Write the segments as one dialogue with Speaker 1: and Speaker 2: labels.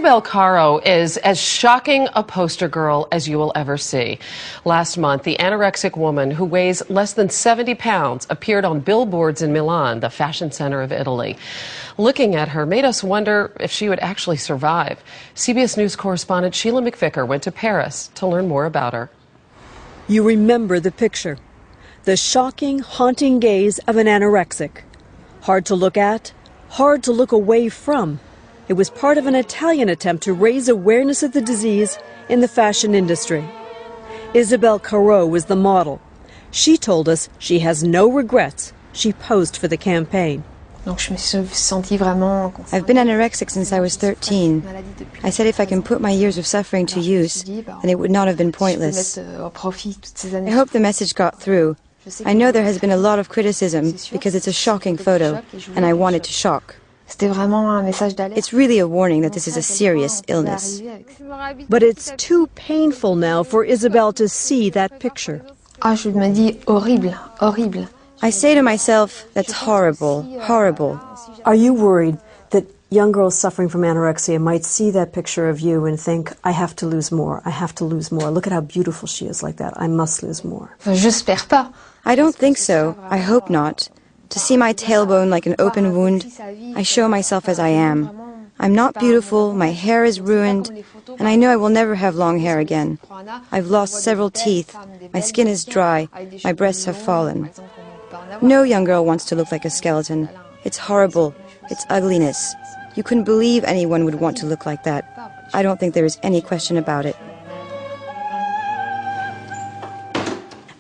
Speaker 1: Isabel Caro is as shocking a poster girl as you will ever see. Last month, the anorexic woman who weighs less than 70 pounds appeared on billboards in Milan, the fashion center of Italy. Looking at her made us wonder if she would actually survive. CBS News correspondent Sheila McVicker went to Paris to learn more about her.
Speaker 2: You remember the picture, the shocking, haunting gaze of an anorexic. Hard to look at, hard to look away from. It was part of an Italian attempt to raise awareness of the disease in the fashion industry. Isabel Caro was the model. She told us she has no regrets. She posed for the campaign.
Speaker 3: I've been anorexic since I was 13. I said if I can put my years of suffering to use, then it would not have been pointless. I hope the message got through. I know there has been a lot of criticism because it's a shocking photo, and I wanted to shock. It's really a warning that this is a serious illness.
Speaker 2: But it's too painful now for Isabel to see that picture.
Speaker 3: I say to myself, that's horrible, horrible.
Speaker 2: Are you worried that young girls suffering from anorexia might see that picture of you and think, I have to lose more, I have to lose more. Look at how beautiful she is like that. I must lose more.
Speaker 3: I don't think so. I hope not. To see my tailbone like an open wound, I show myself as I am. I'm not beautiful, my hair is ruined, and I know I will never have long hair again. I've lost several teeth, my skin is dry, my breasts have fallen. No young girl wants to look like a skeleton. It's horrible. It's ugliness. You couldn't believe anyone would want to look like that. I don't think there is any question about it.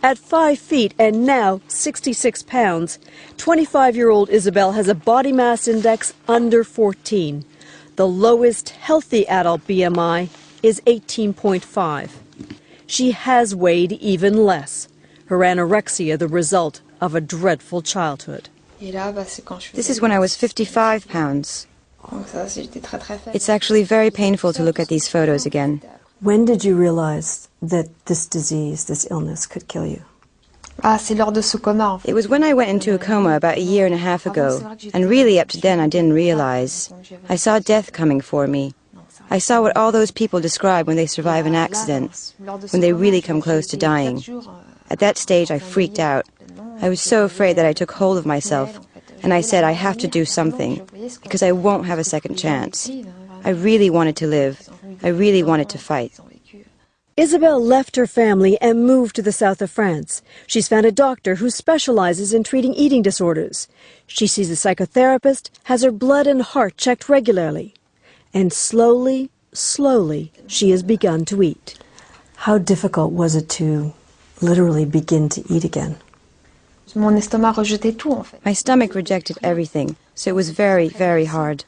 Speaker 2: At 5 feet and now 66 pounds, 25-year-old Isabel has a body mass index under 14. The lowest healthy adult BMI is 18.5. She has weighed even less. Her anorexia the result of a dreadful childhood.
Speaker 3: This is when I was 55 pounds. It's actually very painful to look at these photos again.
Speaker 2: When did you realize that this disease, this illness, could kill you?
Speaker 3: It was when I went into a coma about a year and a half ago, and really up to then I didn't realize. I saw death coming for me. I saw what all those people describe when they survive an accident, when they really come close to dying. At that stage I freaked out. I was so afraid that I took hold of myself, and I said I have to do something, because I won't have a second chance. I really wanted to live. I really wanted to fight.
Speaker 2: Isabel left her family and moved to the south of France. She's found a doctor who specializes in treating eating disorders. She sees a psychotherapist, has her blood and heart checked regularly. And slowly, slowly, she has begun to eat. How difficult was it to literally begin to eat again?
Speaker 3: My stomach rejected everything, so it was very, very hard.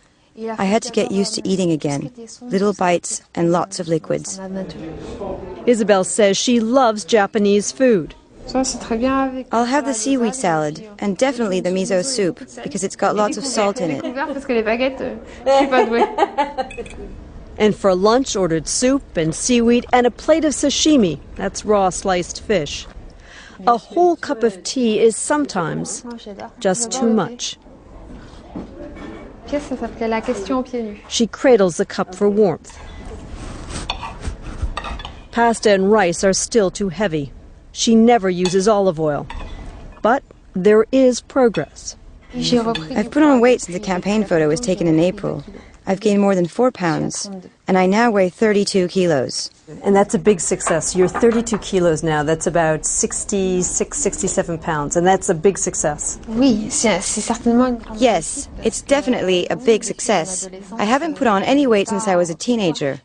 Speaker 3: I had to get used to eating again, little bites and lots of liquids.
Speaker 2: Isabel says she loves Japanese food.
Speaker 3: I'll have the seaweed salad, and definitely the miso soup, because it's got lots of salt in it.
Speaker 2: And for lunch, ordered soup and seaweed and a plate of sashimi, that's raw sliced fish. A whole cup of tea is sometimes just too much. She cradles the cup for warmth. Pasta and rice are still too heavy. She never uses olive oil. But there is progress.
Speaker 3: I've put on weight since the campaign photo was taken in April. I've gained more than 4 pounds, and I now weigh 32 kilos.
Speaker 2: And that's a big success. You're 32 kilos now. That's about 66, 67 pounds, and that's a big success.
Speaker 3: Yes, it's definitely a big success. I haven't put on any weight since I was a teenager.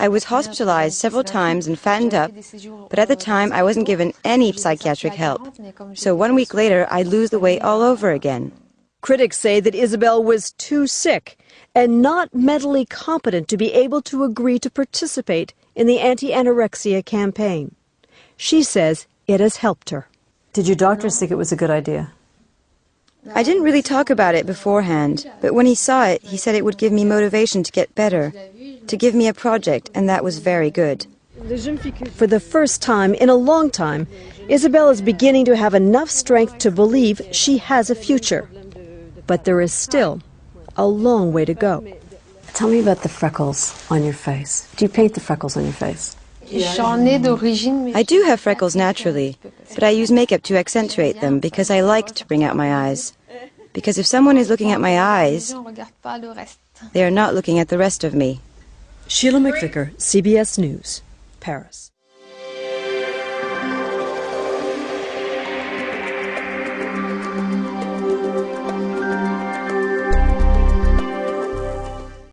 Speaker 3: I was hospitalized several times and fattened up, but at the time I wasn't given any psychiatric help. So 1 week later, I'd lose the weight all over again.
Speaker 2: Critics say that Isabel was too sick and not mentally competent to be able to agree to participate in the anti-anorexia campaign. She says it has helped her. Did your doctors think it was a good idea?
Speaker 3: I didn't really talk about it beforehand, but when he saw it, he said it would give me motivation to get better, to give me a project, and that was very good.
Speaker 2: For the first time in a long time, Isabel is beginning to have enough strength to believe she has a future. But there is still a long way to go. Tell me about the freckles on your face. Do you paint the freckles on your face?
Speaker 3: I do have freckles naturally, but I use makeup to accentuate them because I like to bring out my eyes. Because if someone is looking at my eyes, they are not looking at the rest of me.
Speaker 2: Sheila McVicker, CBS News, Paris.